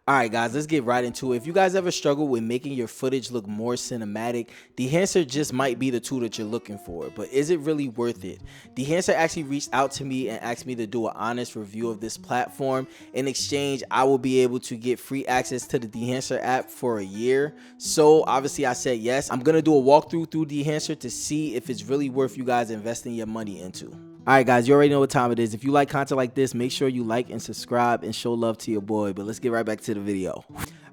Alright guys, let's get right into it. If you guys ever struggle with making your footage look more cinematic, Dehancer just might be the tool that you're looking for. But is it really worth it? Dehancer actually reached out to me and asked me to do an honest review of this platform. In exchange, I will be able to get free access to the Dehancer app for a year. So obviously I said yes. I'm going to do a walkthrough through Dehancer to see if it's really worth you guys investing your money into. Alright guys, you already know what time it is. If you like content like this, make sure you like and subscribe and show love to your boy. But let's get right back to the video.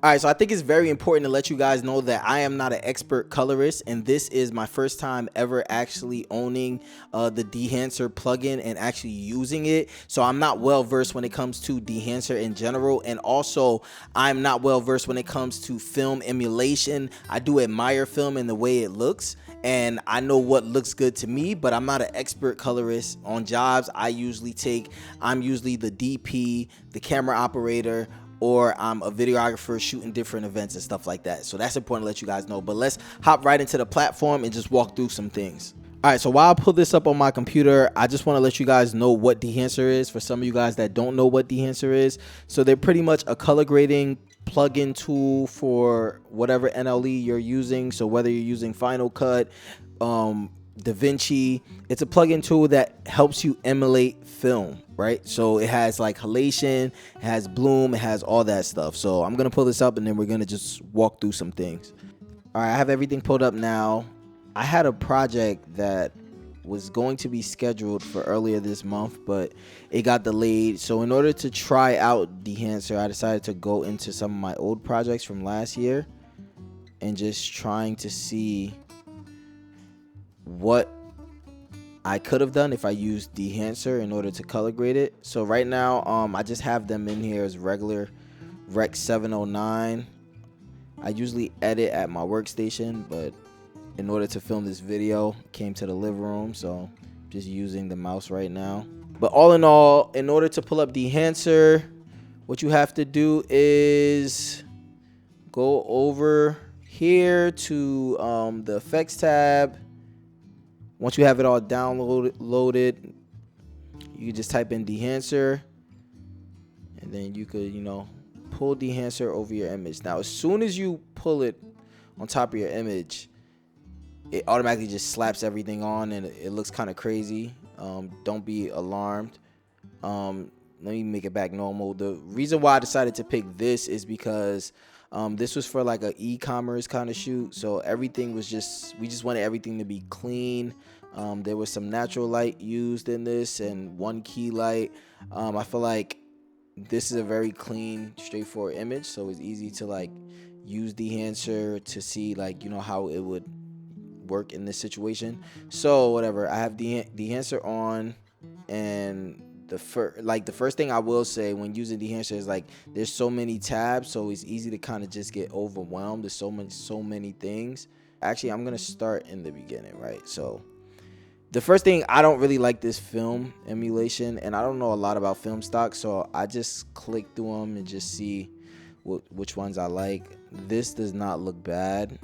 Alright, so I think it's very important to let you guys know that I am not an expert colorist, and this is my first time ever actually owning the Dehancer plugin and actually using it. So I'm not well versed when it comes to Dehancer in general, and also I'm not well versed when it comes to film emulation. I do admire film and the way it looks, and I know what looks good to me, but I'm not an expert colorist. On jobs I'm usually the DP, the camera operator, or I'm a videographer shooting different events and stuff like that. So that's important to let you guys know. But let's hop right into the platform and just walk through some things. All right, so while I pull this up on my computer, I just want to let you guys know what Dehancer is for some of you guys that don't know what Dehancer is. So they're pretty much a color grading plugin tool for whatever NLE you're using. So whether you're using Final Cut, DaVinci, it's a plugin tool that helps you emulate film, right? So it has like Halation, it has Bloom, it has all that stuff. So I'm gonna pull this up and then we're gonna just walk through some things. All right, I have everything pulled up now. I had a project that was going to be scheduled for earlier this month, but it got delayed. So in order to try out Dehancer, I decided to go into some of my old projects from last year and just trying to see what I could have done if I used Dehancer in order to color grade it. So right now, I just have them in here as regular Rec 709. I usually edit at my workstation, but in order to film this video, came to the living room, so just using the mouse right now. But all in all, in order to pull up Dehancer, what you have to do is go over here to the effects tab. Once you have it all downloaded, you can just type in Dehancer, and then you could, pull Dehancer over your image. Now, as soon as you pull it on top of your image, it automatically just slaps everything on, and it looks kind of crazy. Don't be alarmed. Let me make it back normal. The reason why I decided to pick this is because this was for like an e-commerce kind of shoot, so everything was we just wanted everything to be clean. There was some natural light used in this and one key light. I feel like this is a very clean, straightforward image, so it's easy to like use Dehancer to see how it would work in this situation. So whatever, I have Dehancer on, and the first thing I will say when using Dehancer is there's so many tabs, so it's easy to kind of just get overwhelmed. There's so many things. Actually, I'm gonna start in the beginning, right? So the first thing, I don't really like this film emulation, and I don't know a lot about film stock, so I just click through them and just see which ones I like. This does not look bad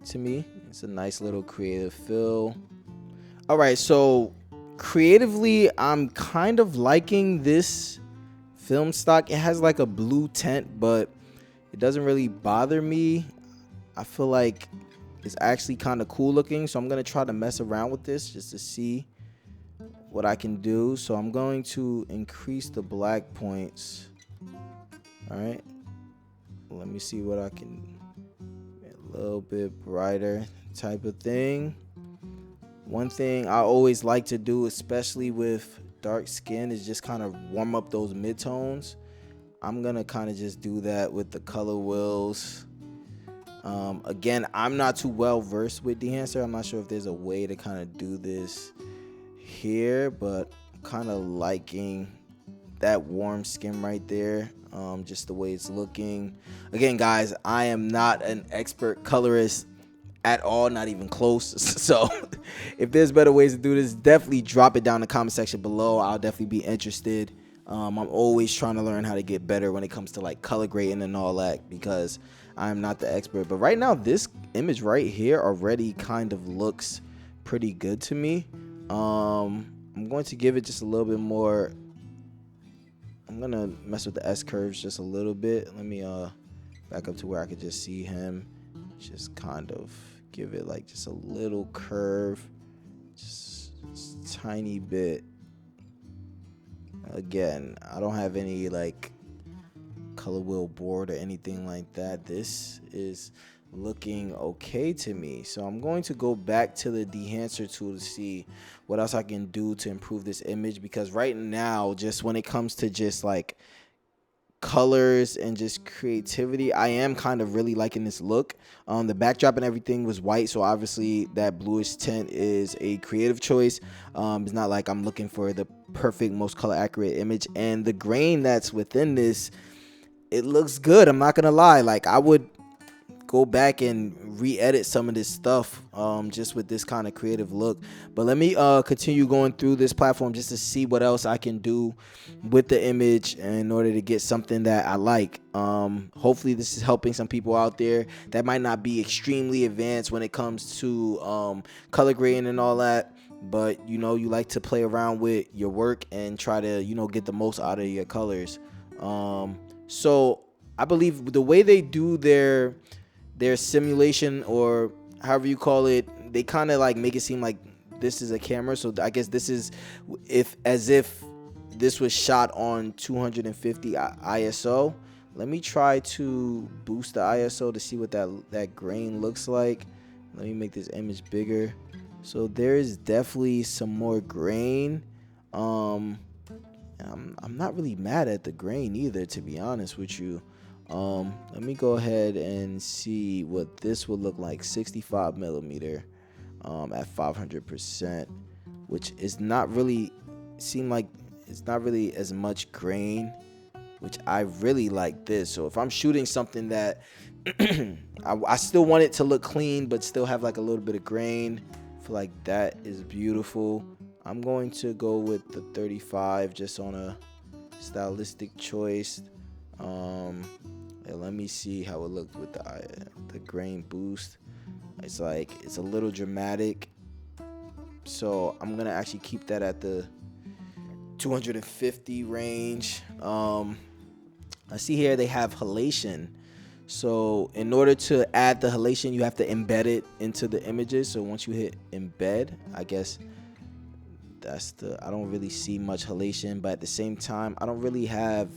to me. It's a nice little creative fill. All right, so creatively, I'm kind of liking this film stock. It has like a blue tint, but it doesn't really bother me. I feel like it's actually kind of cool looking, so I'm gonna try to mess around with this just to see what I can do. So I'm going to increase the black points. All right, let me see what I can, a little bit brighter type of thing. One thing I always like to do, especially with dark skin, is just kind of warm up those midtones. I'm gonna kind of just do that with the color wheels. Again, I'm not too well versed with Dehancer. I'm not sure if there's a way to kind of do this here, but I'm kind of liking that warm skin right there. Just the way it's looking. Again, guys, I am not an expert colorist at all, not even close. So if there's better ways to do this, definitely drop it down in the comment section below. I'll definitely be interested. I'm always trying to learn how to get better when it comes to like color grading and all that, because I'm not the expert. But right now, this image right here already kind of looks pretty good to me. I'm going to give it just a little bit more I'm gonna mess with the S curves just a little bit. Let me back up to where I could just see him. Just kind of give it like just a little curve, just a tiny bit. Again, I don't have any like color wheel board or anything like that. This is looking okay to me. So I'm going to go back to the Dehancer tool to see what else I can do to improve this image, because right now, just when it comes to just like colors and just creativity, I am kind of really liking this look. The backdrop and everything was white, so obviously that bluish tint is a creative choice. It's not like I'm looking for the perfect, most color accurate image, and the grain that's within this, it looks good. I'm not gonna lie, like I would go back and re-edit some of this stuff just with this kind of creative look. But let me continue going through this platform just to see what else I can do with the image in order to get something that I like. Hopefully this is helping some people out there that might not be extremely advanced when it comes to color grading and all that, but you know, you like to play around with your work and try to, you know, get the most out of your colors. So I believe the way they do their simulation, or however you call it, they kind of like make it seem like this is a camera. So I guess this is as if this was shot on 250 ISO. Let me try to boost the ISO to see what that grain looks like. Let me make this image bigger. So there is definitely some more grain. I'm not really mad at the grain either, to be honest with you. Let me go ahead and see what this would look like. 65 millimeter at 500%, which is not really it's not really as much grain, which I really like this. So if I'm shooting something that I still want it to look clean but still have like a little bit of grain, I feel like that is beautiful. I'm going to go with the 35 just on a stylistic choice. Let me see how it looked with the grain boost. It's like it's a little dramatic, so I'm gonna actually keep that at the 250 range. I see here they have halation. So in order to add the halation, you have to embed it into the images. So once you hit embed, I guess I don't really see much halation, but at the same time, I don't really have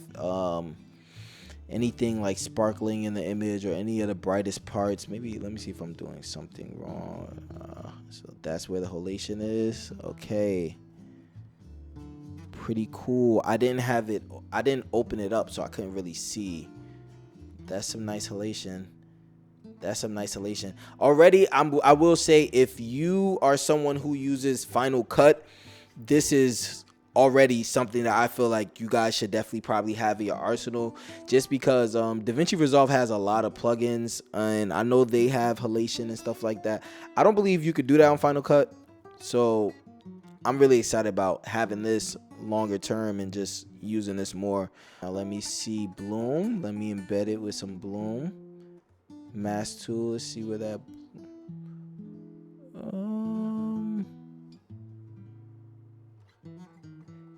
anything like sparkling in the image or any of the brightest parts. Maybe let me see if I'm doing something wrong. So that's where the halation is. Okay, pretty cool. I didn't open it up, so I couldn't really see. That's some nice halation. Already, I will say, if you are someone who uses Final Cut, this is already something that I feel like you guys should definitely probably have in your arsenal, just because DaVinci Resolve has a lot of plugins, and I know they have halation and stuff like that. I don't believe you could do that on Final Cut, so I'm really excited about having this longer term and just using this more. Now let me see bloom. Let me embed it with some bloom. Mask tool. Let's see where that.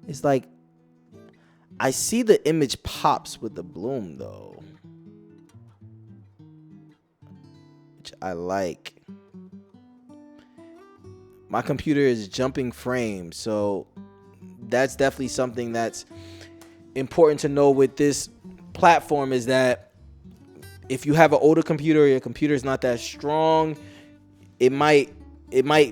It's like I see the image pops with the bloom though, which I like. My computer is jumping frames, so that's definitely something that's important to know with this platform, is that if you have an older computer or your computer is not that strong, it might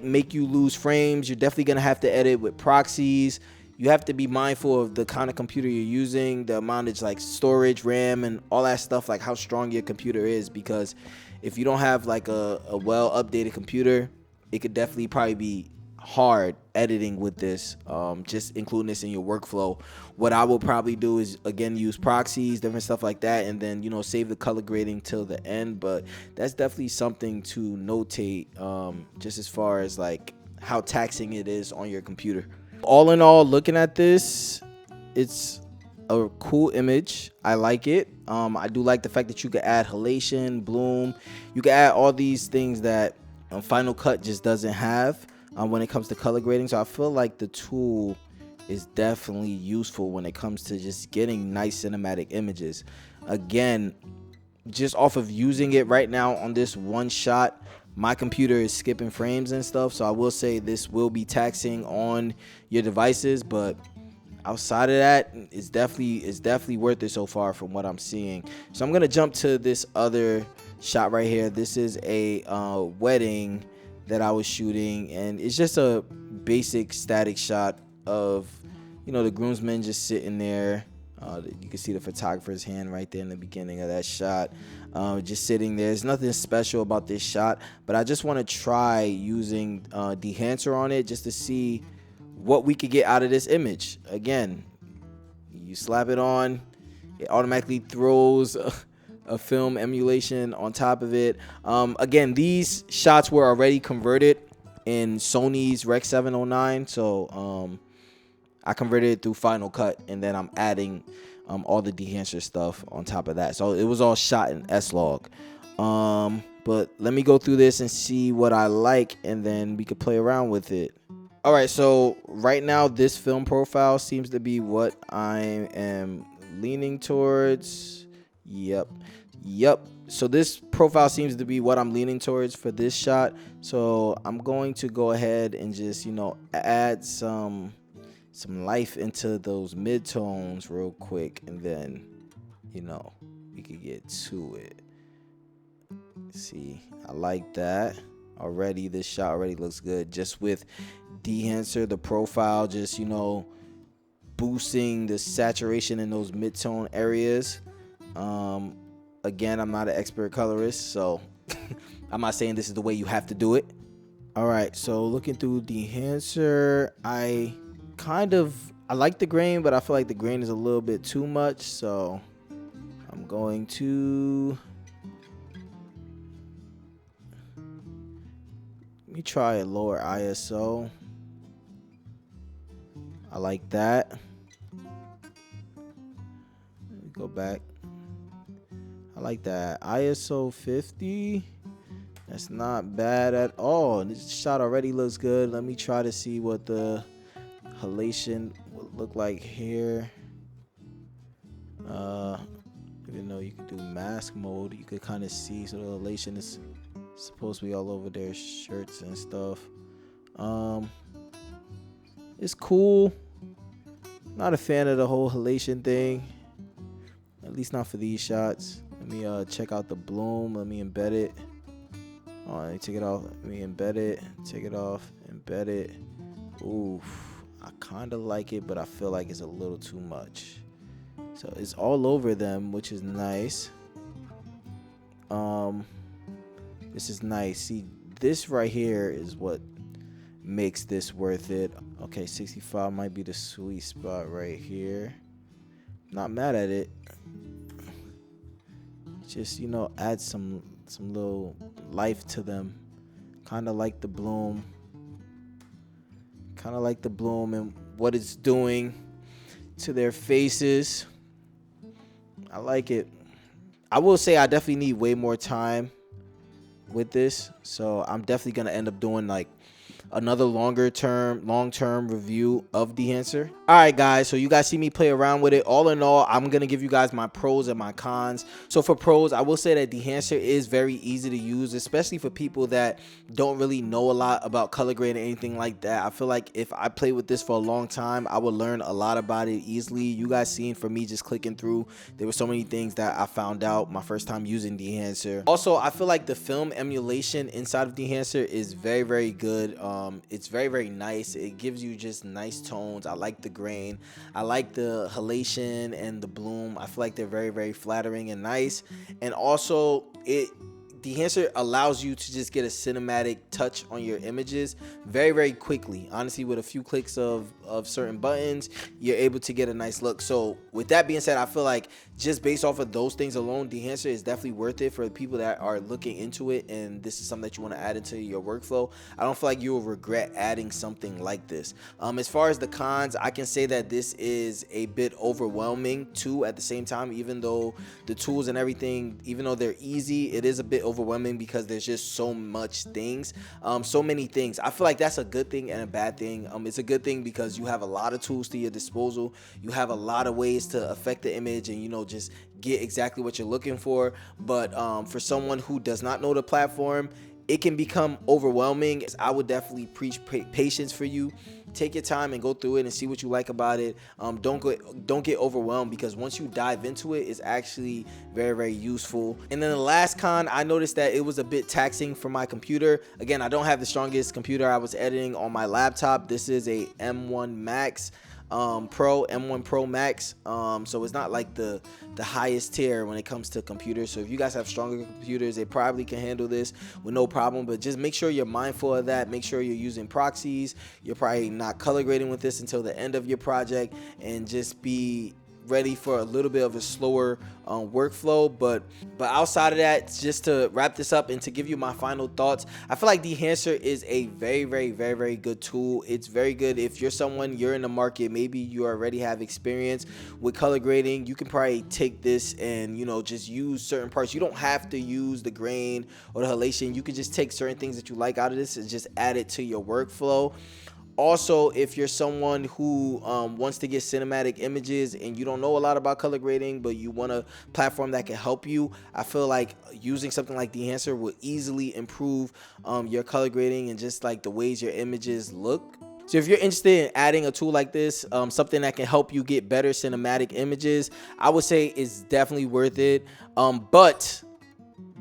make you lose frames. You're definitely gonna have to edit with proxies. You have to be mindful of the kind of computer you're using, the amount of like storage, RAM, and all that stuff, like how strong your computer is, because if you don't have like a well updated computer, it could definitely probably be hard editing with this, just including this in your workflow. What I will probably do is, again, use proxies, different stuff like that, and then, you know, save the color grading till the end. But that's definitely something to notate, just as far as like how taxing it is on your computer. All in all, looking at this, it's a cool image. I like it. I do like the fact that you can add halation, bloom. You can add all these things that Final Cut just doesn't have when it comes to color grading. So I feel like the tool is definitely useful when it comes to just getting nice cinematic images. Again, just off of using it right now on this one shot, my computer is skipping frames and stuff, so I will say this will be taxing on your devices, but outside of that, it's definitely worth it so far from what I'm seeing. So I'm gonna jump to this other shot right here. This is a wedding that I was shooting, and it's just a basic static shot of, you know, the groomsmen just sitting there. You can see the photographer's hand right there in the beginning of that shot, just sitting there. There's nothing special about this shot, but I just want to try using Dehancer on it just to see what we could get out of this image. Again, you slap it on, it automatically throws a film emulation on top of it. Again, these shots were already converted in Sony's Rec 709, so I converted it through Final Cut, and then I'm adding all the Dehancer stuff on top of that. So it was all shot in S-Log. But let me go through this and see what I like, and then we could play around with it. All right, so right now this film profile seems to be what I am leaning towards. Yep. So this profile seems to be what I'm leaning towards for this shot. So I'm going to go ahead and just, you know, add some life into those midtones real quick, and then, you know, we could get to it. See, I like that already. This shot already looks good just with Dehancer, the profile, just, you know, boosting the saturation in those mid-tone areas. Again, I'm not an expert colorist, so I'm not saying this is the way you have to do it. All right, so looking through Dehancer, I like the grain, but I feel like the grain is a little bit too much, so I'm going to let me try a lower ISO. I like that. Let me go back. I like that. ISO 50. That's not bad at all. This shot already looks good. Let me try to see what the halation would look like here. Even though you can do mask mode, you could kind of see. So the halation is supposed to be all over their shirts and stuff. It's cool. Not a fan of the whole halation thing, at least not for these shots. Let me check out the bloom. Let me embed it. Oh, let me take it off. Let me embed it. Take it off. Embed it. Oof. I kind of like it, but I feel like it's a little too much. So it's all over them, which is nice. This is nice. See, this right here is what makes this worth it. Okay, 65 might be the sweet spot right here. Not mad at it. Just, you know, add some little life to them. Kind of like the bloom. Kind of like the bloom and what it's doing to their faces. I like it. I will say I definitely need way more time with this, so I'm definitely gonna end up doing like another long-term review of Dehancer. All right, guys, so you guys see me play around with it. All in all, I'm gonna give you guys my pros and my cons. So for pros, I will say that Dehancer is very easy to use, especially for people that don't really know a lot about color grade or anything like that. I feel like if I play with this for a long time, I would learn a lot about it easily. You guys seen for me just clicking through, there were so many things that I found out my first time using Dehancer. Also, I feel like the film emulation inside of Dehancer is very, very good. It's very, very nice. It gives you just nice tones. I like the grain. I like the halation and the bloom. I feel like they're very, very flattering and nice. And also, Dehancer allows you to just get a cinematic touch on your images very, very quickly. Honestly, with a few clicks of certain buttons, you're able to get a nice look. So with that being said, I feel like just based off of those things alone, Dehancer is definitely worth it for the people that are looking into it and this is something that you want to add into your workflow. I don't feel like you will regret adding something like this. As far as the cons, I can say that this is a bit overwhelming too at the same time. Even though the tools and everything, even though they're easy, it is a bit overwhelming because there's just so much things, so many things. I feel like that's a good thing and a bad thing. It's a good thing because you have a lot of tools to your disposal. You have a lot of ways to affect the image and, just get exactly what you're looking for. But for someone who does not know the platform, it can become overwhelming. I would definitely preach patience for you. Take your time and go through it and see what you like about it. Don't get overwhelmed, because once you dive into it, it's actually very, very useful. And then the last con, I noticed that it was a bit taxing for my computer. Again, I don't have the strongest computer. I was editing on my laptop. This is a M1 Max M1 Pro Max. So it's not like the highest tier when it comes to computers. So if you guys have stronger computers, they probably can handle this with no problem. But just make sure you're mindful of that. Make sure you're using proxies. You're probably not color grading with this until the end of your project, and just be ready for a little bit of a slower workflow. But outside of that, just to wrap this up and to give you my final thoughts, I feel like Dehancer is a very, very, very, very good tool. It's very good if you're in the market, maybe you already have experience with color grading. You can probably take this and just use certain parts. You don't have to use the grain or the halation. You can just take certain things that you like out of this and just add it to your workflow. Also, if you're someone who wants to get cinematic images and you don't know a lot about color grading, but you want a platform that can help you, I feel like using something like Dehancer will easily improve your color grading and just like the ways your images look. So if you're interested in adding a tool like this, something that can help you get better cinematic images, I would say it's definitely worth it. But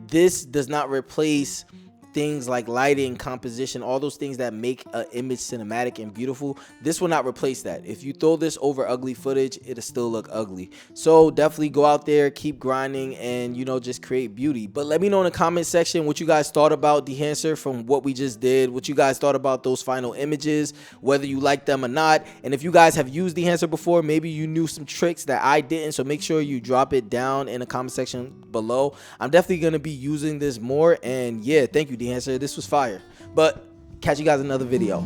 this does not replace things like lighting, composition, all those things that make an image cinematic and beautiful. This will not replace that. If you throw this over ugly footage, it'll still look ugly. So definitely go out there, keep grinding, and just create beauty. But let me know in the comment section what you guys thought about Dehancer from what we just did, what you guys thought about those final images, whether you like them or not. And if you guys have used Dehancer before, maybe you knew some tricks that I didn't, so make sure you drop it down in the comment section below. I'm definitely going to be using this more. And yeah, thank you, Dehancer. This was fire. But catch you guys in another video.